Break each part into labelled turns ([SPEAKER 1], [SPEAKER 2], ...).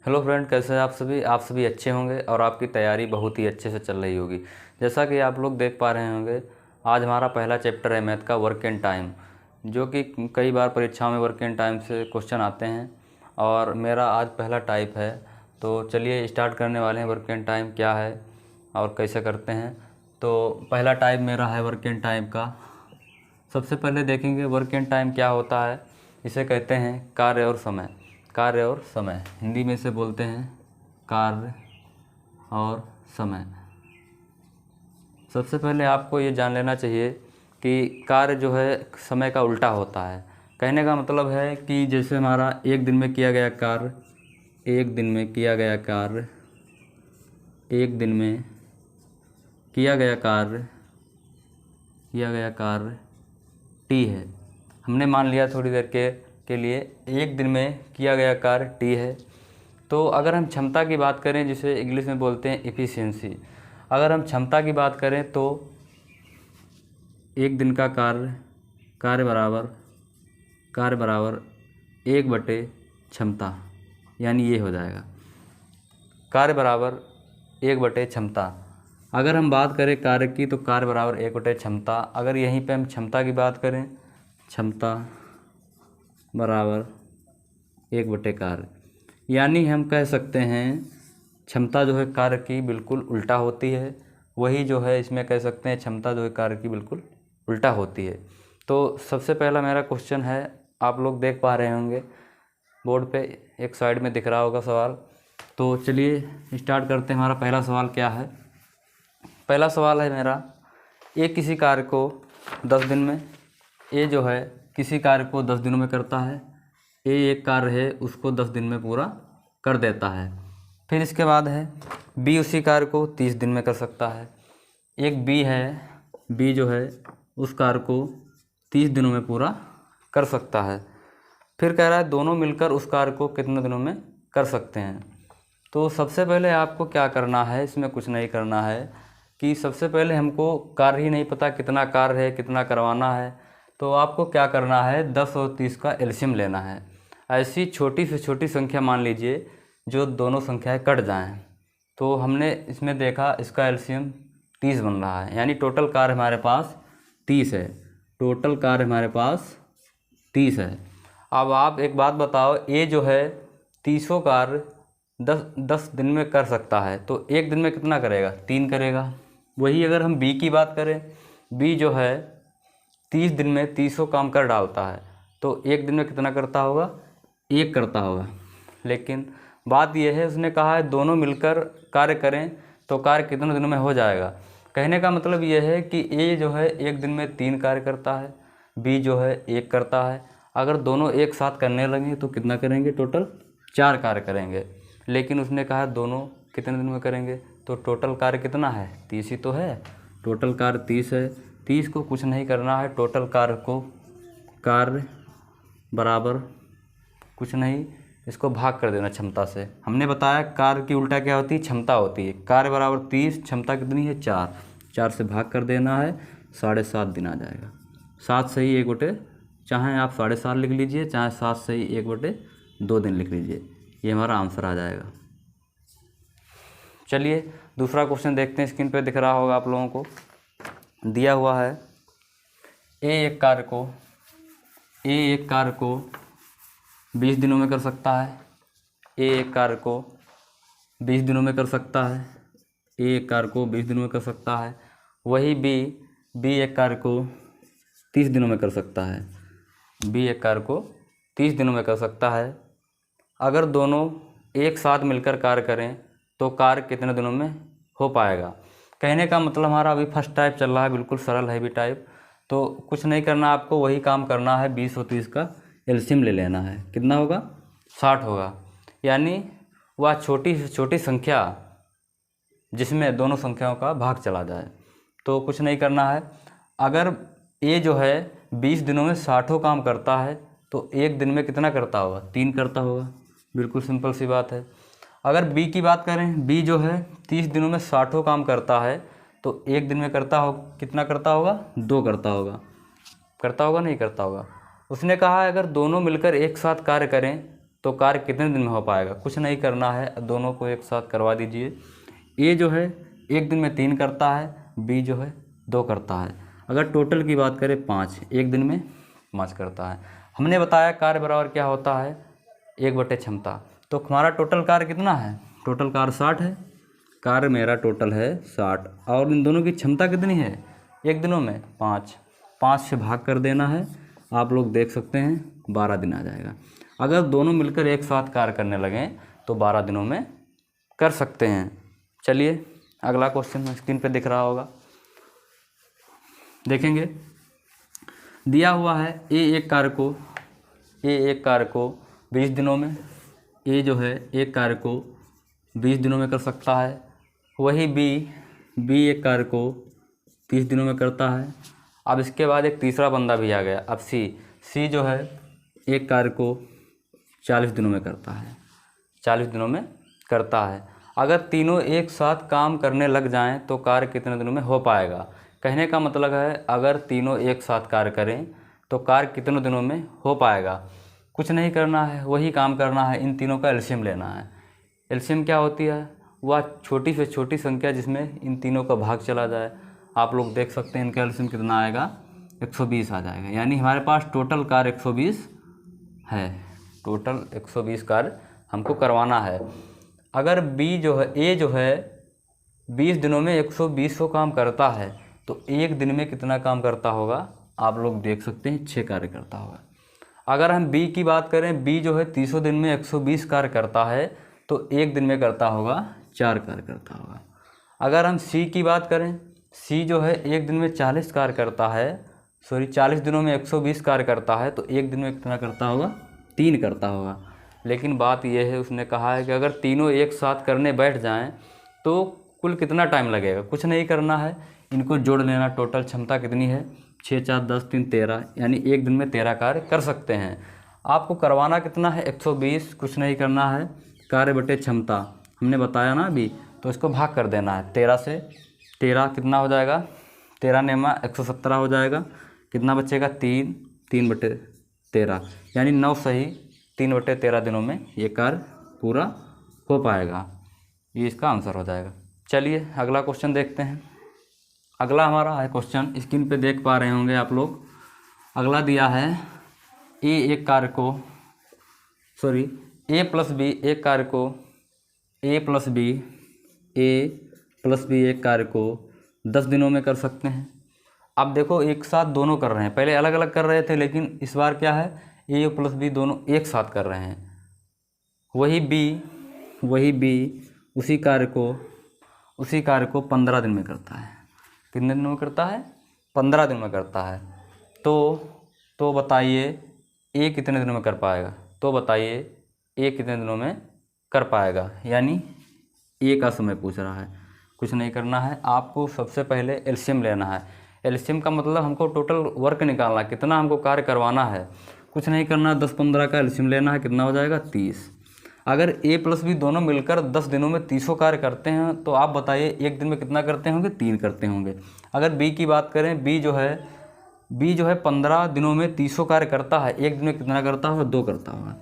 [SPEAKER 1] Hello friend, कैसे हैं आप सभी अच्छे होंगे और आपकी तैयारी बहुत ही अच्छे से चल रही होगी। जैसा कि आप लोग देख पा रहे होंगे, आज हमारा पहला चैप्टर है मैथ का वर्क एंड टाइम, जो कि कई बार परीक्षाओं में वर्क एंड टाइम से क्वेश्चन आते हैं और मेरा आज पहला टाइप है। तो चलिए स्टार्ट करने वाले हैं। वर्क एंड टाइम क्या है और कैसे करते हैं। तो पहला टाइप मेरा है वर्क एंड टाइम का। सबसे पहले देखेंगे वर्क एंड टाइम क्या होता है। इसे कहते हैं कार्य और समय। कार्य और समय हिंदी में इसे बोलते हैं कार्य और समय। सबसे पहले आपको ये जान लेना चाहिए कि कार्य जो है समय का उल्टा होता है। कहने का मतलब है कि जैसे हमारा एक दिन में किया गया कार्य, एक दिन में किया गया कार्य, एक दिन में किया गया कार्य, टी है। हमने मान लिया थोड़ी देर के लिए एक दिन में किया गया कार्य टी है। तो अगर हम क्षमता की बात करें, जिसे इंग्लिश में बोलते हैं एफिशिएंसी, अगर हम क्षमता की बात करें तो एक दिन का कार्य बराबर 1/क्षमता, यानी ये हो जाएगा कार्य बराबर 1/क्षमता। अगर हम बात करें कार्य की तो कार्य बराबर 1/क्षमता। अगर यहीं पे हम क्षमता की बात करें, क्षमता बराबर 1/कार्य, यानी हम कह सकते हैं क्षमता जो है कार्य की बिल्कुल उल्टा होती है। वही जो है इसमें कह सकते हैं क्षमता जो है कार्य की बिल्कुल उल्टा होती है। तो सबसे पहला मेरा क्वेश्चन है, आप लोग देख पा रहे होंगे बोर्ड पे, एक साइड में दिख रहा होगा सवाल। तो चलिए स्टार्ट करते हैं। हमारा पहला सवाल क्या है। पहला सवाल है मेरा, ए किसी कार्य को 10 दिन में, ए जो है किसी कार्य को 10 दिनों में करता है। ए एक कार्य है उसको 10 दिन में पूरा कर देता है। फिर इसके बाद है बी उसी कार्य को 30 दिन में कर सकता है। एक बी है, बी जो है उस कार्य को 30 दिनों में पूरा कर सकता है। फिर कह रहा है दोनों मिलकर उस कार्य को कितने दिनों में कर सकते हैं। तो सबसे पहले आपको क्या करना है, इसमें कुछ नहीं करना है कि सबसे पहले हमको कार्य ही नहीं पता कितना कार्य है, कितना करवाना है। तो आपको क्या करना है, 10 और 30 का एलसीएम लेना है। ऐसी छोटी से छोटी संख्या मान लीजिए जो दोनों संख्याएं कट जाएं। तो हमने इसमें देखा इसका एलसीएम 30 बन रहा है, यानी टोटल कार्य हमारे पास 30 है। टोटल कार्य हमारे पास 30 है। अब आप एक बात बताओ, ए जो है 30 कार्य 10 दिन में कर सकता है, तो एक दिन में कितना करेगा, 3 करेगा। वही अगर हम बी की बात करें, बी जो है 30 दिन में 30 काम कर डालता है, तो एक दिन में कितना करता होगा, 1 करता होगा। लेकिन बात यह है, उसने कहा है दोनों मिलकर कार्य करें तो कार्य कितने दिनों में हो जाएगा। कहने का मतलब यह है कि ए जो है एक दिन में 3 कार्य करता है, बी जो है 1 करता है। अगर दोनों एक साथ करने लगे तो कितना करेंगे, टोटल 4 कार्य करेंगे। लेकिन उसने कहा दोनों कितने दिन में करेंगे, तो टोटल कार्य कितना है, 30 ही तो है। टोटल कार्य 30 है। 30 को कुछ नहीं करना है, टोटल कार्य बराबर कुछ नहीं, इसको भाग कर देना क्षमता से। हमने बताया कार्य की उल्टा क्या होती है, क्षमता होती है। कार्य बराबर 30, क्षमता कितनी है 4, 4 से भाग कर देना है, 7.5 दिन आ जाएगा। 7 सही 1/, चाहे आप 7.5 लिख लीजिए, चाहे 7 सही 1/2 दिन लिख लीजिए, ये हमारा आंसर आ जाएगा। चलिए दूसरा क्वेश्चन देखते हैं। स्क्रीन पे दिख रहा होगा आप लोगों को, दिया हुआ है ए एक कार्य को 20 दिनों में कर सकता है। ए एक कार्य को 20 दिनों में कर सकता है। ए एक कार्य को 20 दिनों में कर सकता है। वही बी एक कार्य को 30 दिनों में कर सकता है। बी एक कार्य को 30 दिनों में कर सकता है। अगर दोनों एक साथ मिलकर कार्य करें तो कार्य कितने दिनों में हो पाएगा। कहने का मतलब हमारा अभी फर्स्ट टाइप चल रहा है, बिल्कुल सरल है भी टाइप। तो कुछ नहीं करना, आपको वही काम करना है, 20 और 30 का एलसीएम ले लेना है। कितना होगा, 60 होगा। यानी वह छोटी से छोटी संख्या जिसमें दोनों संख्याओं का भाग चला जाए। तो कुछ नहीं करना है। अगर ए जो है 20 दिनों में 60 काम करता है तो एक दिन में कितना करता होगा, 3 करता होगा। बिल्कुल सिंपल सी बात है। अगर बी की बात करें, बी जो है 30 दिनों में 60 काम करता है तो एक दिन में कितना करता होगा, 2 करता होगा, नहीं करता होगा। उसने कहा है अगर दोनों मिलकर एक साथ कार्य करें तो कार्य कितने दिन में हो पाएगा। कुछ नहीं करना है, दोनों को एक साथ करवा दीजिए। ए जो है एक दिन में 3 करता है, बी जो है 2 करता है। अगर टोटल की बात करें 5, एक दिन में 5 करता है। हमने बताया कार्य बराबर क्या होता है, 1/, क्षमता। तो हमारा टोटल कार्य कितना है, टोटल कार्य 60 है। कार्य मेरा टोटल है 60 और इन दोनों की क्षमता कितनी है, एक दिनों में 5 से भाग कर देना है। आप लोग देख सकते हैं 12 दिन आ जाएगा। अगर दोनों मिलकर एक साथ कार्य करने लगें तो 12 दिनों में कर सकते हैं। चलिए अगला क्वेश्चन स्क्रीन पे दिख रहा होगा, देखेंगे। दिया हुआ है ए एक कार्य को 20 दिनों में, ए जो है एक कार्य को 20 दिनों में कर सकता है। वही बी एक कार्य को 30 दिनों में करता है। अब इसके बाद एक तीसरा बंदा भी आ गया। अब सी जो है एक कार्य को 40 दिनों में करता है, 40 दिनों में करता है। अगर तीनों एक साथ काम करने लग जाएं तो कार्य कितने दिनों में हो पाएगा। कहने का मतलब है अगर तीनों एक साथ कार्य करें तो कार्य कितने दिनों में हो पाएगा। कुछ नहीं करना है, वही काम करना है, इन तीनों का एलसीएम लेना है। एलसीएम क्या होती है, वह छोटी से छोटी संख्या जिसमें इन तीनों का भाग चला जाए। आप लोग देख सकते हैं इनका एलसीएम कितना आएगा, 120 आ जाएगा। यानी हमारे पास टोटल कार्य 120 है, टोटल 120 कार्य हमको करवाना है। अगर ए जो है 20 दिनों में 120 काम करता है तो एक दिन में कितना काम करता होगा, आप लोग देख सकते हैं 6 कार्य करता होगा। अगर हम बी की बात करें, बी जो है 300 दिन में 120 कार्य करता है तो एक दिन में करता होगा 4 कार्य करता होगा। अगर हम सी की बात करें, सी जो है एक दिन में 40 कार्य करता है, 40 दिनों में 120 कार्य करता है तो एक दिन में कितना करता होगा, 3 करता होगा। लेकिन बात यह है, उसने कहा है कि अगर तीनों एक साथ करने बैठ जाएं तो कुल कितना टाइम लगेगा। कुछ नहीं करना है, इनको जोड़ लेना। टोटल क्षमता कितनी है, 6 4 10 3 13, यानी एक दिन में 13 कार्य कर सकते हैं। आपको करवाना कितना है, 120। कुछ नहीं करना है, कार्य बटे क्षमता हमने बताया ना अभी, तो इसको भाग कर देना है 13 से। 13 कितना हो जाएगा, 13 नेमा 117 हो जाएगा। कितना बचेगा, 3/13, यानी 9 सही 3/13 दिनों में ये कार्य पूरा हो पाएगा। ये इसका आंसर हो जाएगा। चलिए अगला क्वेश्चन देखते हैं। अगला हमारा है क्वेश्चन, स्क्रीन पे देख पा रहे होंगे आप लोग। अगला दिया है ए एक कार्य को ए प्लस बी एक कार्य को ए प्लस बी एक कार्य को 10 दिनों में कर सकते हैं। अब देखो एक साथ दोनों कर रहे हैं, पहले अलग अलग कर रहे थे लेकिन इस बार क्या है, ए प्लस बी दोनों एक साथ कर रहे हैं। वही बी उसी कार्य को 15 दिन में करता है। कितने दिनों में करता है, 15 दिन में करता है। तो बताइए ए कितने दिनों में कर पाएगा, तो बताइए ए कितने दिनों में कर पाएगा। यानी ए का समय पूछ रहा है। कुछ नहीं करना है, आपको सबसे पहले एलसीएम लेना है। एलसीएम का मतलब हमको टोटल वर्क निकालना, कितना हमको कार्य करवाना है। कुछ नहीं करना, 10-15 का एलसीएम लेना है। कितना हो जाएगा, 30। अगर ए प्लस बी दोनों मिलकर 10 दिनों में 300 कार्य करते हैं तो आप बताइए एक दिन में कितना करते होंगे, 3 करते होंगे। अगर बी की बात करें, बी जो है 15 दिनों में 300 कार्य करता है, एक दिन में कितना करता होगा, 2 करता होगा।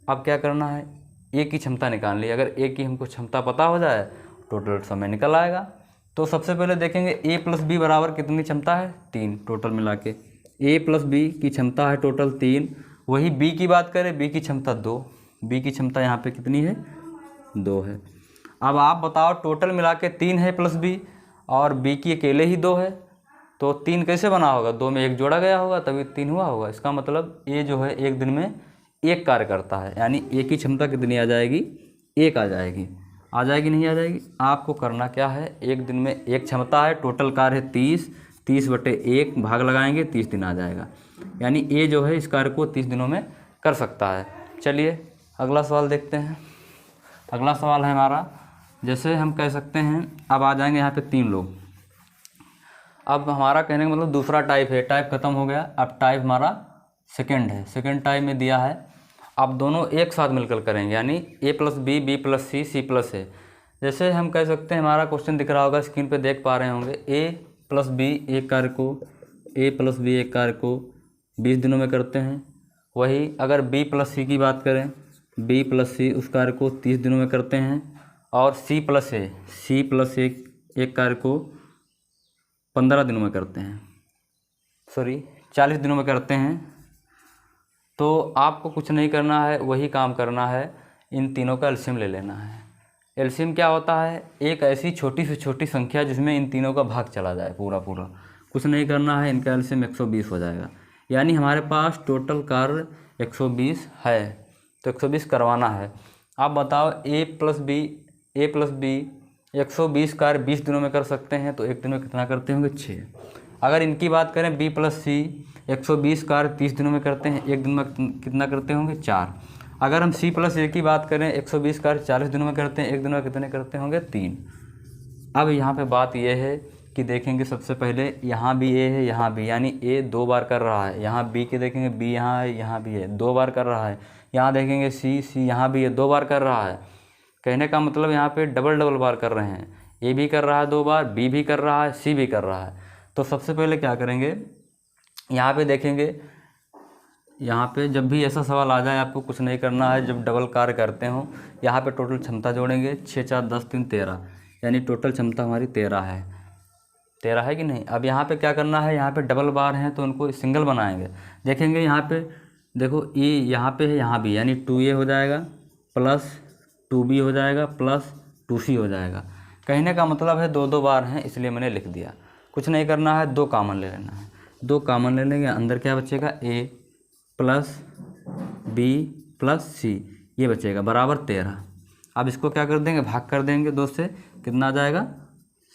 [SPEAKER 1] अब क्या करना है, ए की क्षमता निकालनी है। अगर ए की हमको क्षमता पता हो जाए टोटल समय निकल आएगा। तो सबसे पहले देखेंगे ए प्लस बी बराबर कितनी क्षमता है, 3 टोटल मिला के। ए प्लस बी की क्षमता है टोटल 3। वही बी की बात करें, बी की क्षमता 2। बी की क्षमता यहाँ पे कितनी है, 2 है। अब आप बताओ टोटल मिला के 3 है प्लस बी, और बी की अकेले ही 2 है, तो 3 कैसे बना होगा, 2 में 1 जोड़ा गया होगा तभी 3 हुआ होगा। इसका मतलब ए जो है एक दिन में 1 कार्य करता है, यानी ए की क्षमता कितनी आ जाएगी, 1 आ जाएगी। आ जाएगी नहीं आ जाएगी। आपको करना क्या है, एक दिन में 1 क्षमता है, टोटल कार्य है 30/1 भाग लगाएंगे, 30 दिन आ जाएगा। यानी ए जो है इस कार्य को 30 दिनों में कर सकता है। चलिए अगला सवाल देखते हैं। अगला सवाल है हमारा, जैसे हम कह सकते हैं, अब आ जाएंगे यहाँ पे 3 लोग। अब हमारा कहने का मतलब दूसरा टाइप है, टाइप खत्म हो गया। अब टाइप हमारा सेकंड है। सेकंड टाइप में दिया है, अब दोनों एक साथ मिलकर करेंगे, यानी ए प्लस बी, बी प्लस सी, सी प्लस ए। जैसे हम कह सकते हैं, हमारा क्वेश्चन दिख रहा होगा स्क्रीन पे देख पा रहे होंगे। ए प्लस बी एक कार्य को 20 दिनों में करते हैं। वही अगर बी प्लस सी की बात करें, बी प्लस सी उस कार्य को 30 दिनों में करते हैं, और सी प्लस ए एक कार्य को 15 दिनों में करते हैं, 40 दिनों में करते हैं। तो आपको कुछ नहीं करना है, वही काम करना है, इन तीनों का एलसीएम ले लेना है। एलसीएम क्या होता है? एक ऐसी छोटी से छोटी संख्या जिसमें इन तीनों का भाग चला जाए पूरा, कुछ नहीं करना है, इनका एलसीएम 120 हो जाएगा। यानी हमारे पास टोटल कार्य 120 है, तो 120 करवाना है। आप बताओ ए प्लस बी 120 कार्य 20 दिनों में कर सकते हैं, तो एक दिन में कितना करते होंगे? 6। अगर इनकी बात करें बी प्लस सी 120 कार्य 30 दिनों में करते हैं, एक दिन में कितना करते होंगे? 4। अगर हम सी प्लस ए की बात करें 120 कार्य 40 दिनों में करते हैं, एक दिन में कितने करते होंगे? 3। अब यहाँ पे बात यह है कि देखेंगे सबसे पहले यहाँ भी ए है, यहाँ भी, यानी ए 2 बार कर रहा है। यहाँ बी के देखेंगे, बी यहाँ है, यहाँ भी है, 2 बार कर रहा है। यहाँ देखेंगे सी यहाँ भी है, 2 बार कर रहा है। कहने का मतलब यहाँ पे डबल बार कर रहे हैं। ए भी कर रहा है 2 बार, बी भी कर रहा है, सी भी कर रहा है। तो सबसे पहले क्या करेंगे, यहाँ पे देखेंगे, यहाँ पे जब भी ऐसा सवाल आ जाए आपको कुछ नहीं करना है। जब डबल कार्य करते हो, यहाँ पे टोटल क्षमता जोड़ेंगे, 6 4 10 3 13, यानी टोटल क्षमता हमारी 13 है। 13 है कि नहीं? अब यहाँ पे क्या करना है, यहाँ पे डबल बार हैं तो उनको सिंगल बनाएंगे। देखेंगे यहाँ पे, देखो ए यहाँ पे है, यहाँ भी, यानी 2a हो जाएगा प्लस 2b हो जाएगा प्लस 2c हो जाएगा। कहने का मतलब है 2 2 बार हैं, इसलिए मैंने लिख दिया। कुछ नहीं करना है, 2 कॉमन ले लेना है। 2 कॉमन ले लेंगे, अंदर क्या बचेगा? a प्लस बी प्लस सी, ये बचेगा बराबर 13। अब इसको क्या कर देंगे? भाग कर देंगे 2 से, कितना आ जाएगा?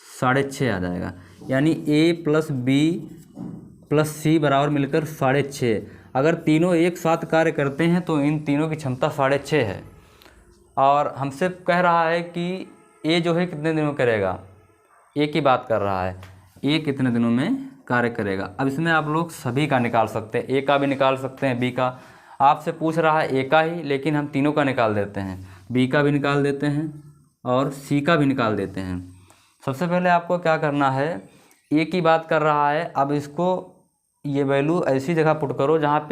[SPEAKER 1] 6.5 आ जाएगा। यानी ए प्लस बी प्लस सी बराबर मिलकर 6.5। अगर तीनों एक साथ कार्य करते हैं तो इन तीनों की क्षमता 6.5 है। और हमसे कह रहा है कि ए जो है कितने दिनों में करेगा? ए की बात कर रहा है, ए कितने दिनों में कार्य करेगा। अब इसमें आप लोग सभी का निकाल सकते हैं, ए का भी निकाल सकते हैं, बी का। आपसे पूछ रहा है ए का ही, लेकिन हम तीनों का निकाल देते हैं, बी का भी निकाल देते हैं और सी का भी निकाल देते हैं। सबसे पहले आपको क्या करना है, ए की बात कर रहा है, अब इसको ये वैल्यू ऐसी जगह पुट करो जहाँ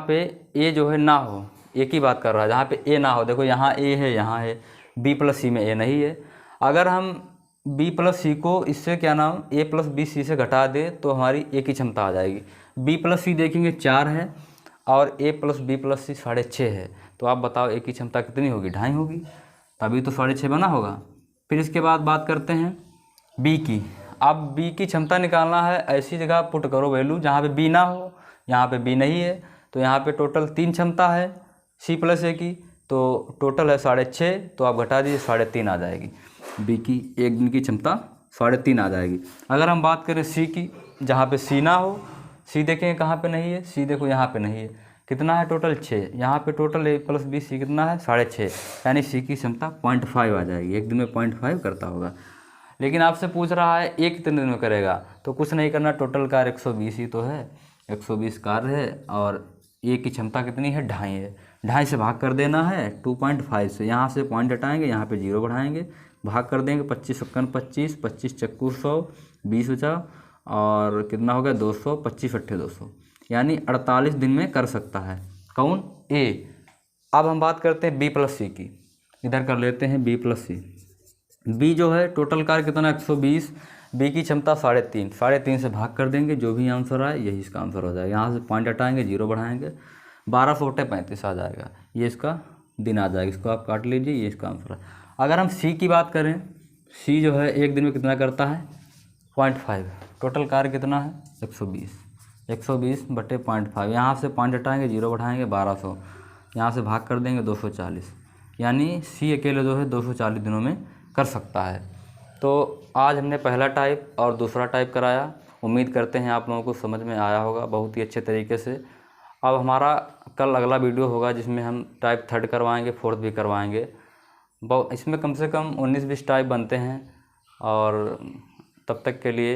[SPEAKER 1] पे ए जो है ना हो। ए की बात कर रहा है जहाँ पे ए ना हो। देखो यहाँ ए है, यहाँ है, बी प्लस सी में ए नहीं है। अगर हम बी प्लस सी को इससे क्या नाम ए प्लस बी सी से घटा दे तो हमारी ए की क्षमता आ जाएगी। बी प्लस सी देखेंगे 4 है और ए प्लस बी प्लस सी 6.5 है। तो आप बताओ ए की क्षमता कितनी होगी? 2.5 होगी, तभी तो 6.5 बना होगा। फिर इसके बाद बात करते हैं बी की। अब बी की क्षमता निकालना है, ऐसी जगह पुट करो वैल्यू जहाँ पे बी ना हो। यहाँ पे बी नहीं है, तो यहाँ पे टोटल 3 क्षमता है सी प्लस ए की, तो टोटल है 6.5, तो आप घटा दीजिए 3.5 आ जाएगी। बी की एक दिन की क्षमता 3.5 आ जाएगी। अगर हम बात करें सी की, जहाँ पे सी ना हो, सी देखेंगे कहाँ पे नहीं है, सी देखो यहाँ पे नहीं है, कितना है टोटल? 6। यहाँ पे total A plus B C कितना है? 6.5, यानी सी की क्षमता 0.5 आ जाएगी। एक दिन में 0.5 करता होगा। लेकिन आपसे पूछ रहा है ए कितने दिन में करेगा, तो कुछ नहीं करना, टोटल कार्य 120 ही तो है, 120 कार्य है और ए की क्षमता कितनी है? 2.5 है। 2.5 से भाग कर देना है 2.5 से, यहाँ से पॉइंट हटाएंगे, यहाँ पे 0 बढ़ाएंगे, भाग कर देंगे 25 × 25, 25 चक्कू 100, 20 बचा और कितना हो गया? 200, 25 × 200, यानी 48 दिन में कर सकता है। कौन? ए। अब हम बात करते हैं बी प्लस सी की, इधर कर लेते हैं बी प्लस सी। बी जो है टोटल कार्य कितना? 120, बी की क्षमता 3.5, 3.5 से भाग कर देंगे, जो भी आंसर आए यही इसका आंसर हो जाएगा। यहाँ से पॉइंट हटाएंगे, 0 बढ़ाएंगे, 1200 × 35 आ जाएगा, ये इसका दिन आ जाएगा। इसको आप काट लीजिए, ये इसका आंसर है। अगर हम सी की बात करें, सी जो है एक दिन में कितना करता है? 0.5। टोटल कार्य कितना है? 120, 120 बटे 0.5, यहाँ से पॉइंट हटाएंगे, 0 बढ़ाएंगे, 1200, यहाँ से भाग कर देंगे 240, यानी सी अकेले जो है 240 दिनों में कर सकता है। तो आज हमने पहला टाइप और दूसरा टाइप कराया। उम्मीद करते हैं आप लोगों को समझ में आया होगा बहुत ही अच्छे तरीके से। अब हमारा कल अगला वीडियो होगा जिसमें हम टाइप 3 करवाएंगे, 4th भी करवाएंगे। इसमें कम से कम 19-20 टाइप बनते हैं। और तब तक के लिए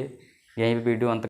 [SPEAKER 1] यहीं पे वीडियो अंत